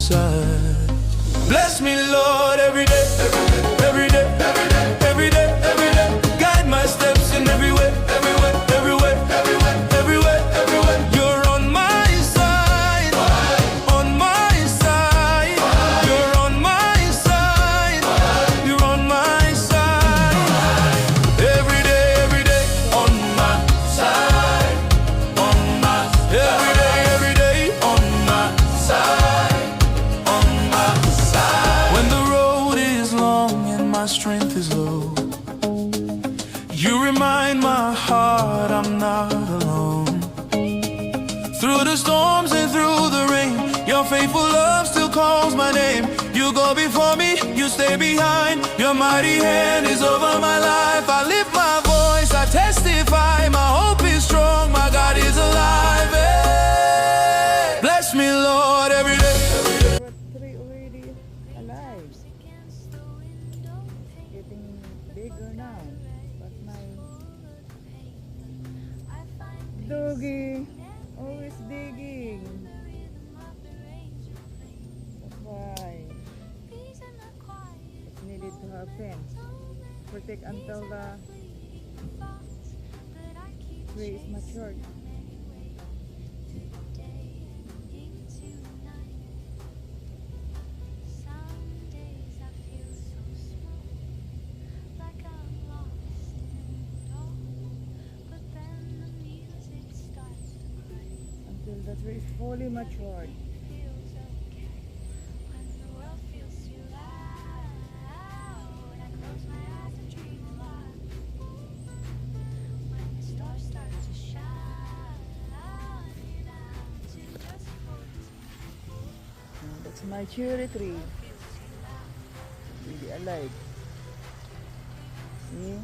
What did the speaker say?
side. Bless me, Lord, every day, every day, every day, every day, every day. Guide my steps in every way, everywhere, everywhere, everywhere, everywhere, everywhere. You're on my side, on my side. You're on my side, you're on my side. Every day, on my side, on my. Every day, on my side, on my side. When the road is long and my strength is low, you remind my heart I'm not alone. Through the storms and through the rain, your faithful love still calls my name. You go before me, you stay behind. Your mighty hand is over my life. I lift my voice, I testify. My hope is strong, my God is alive. Hey. Bless me, Lord, every day. But three already alive. Getting bigger now. But my doggy always digging. That's why it needed to have fence. Protect until the tree is matured. Until the tree is fully matured. That's my cherry tree. Really alive. See?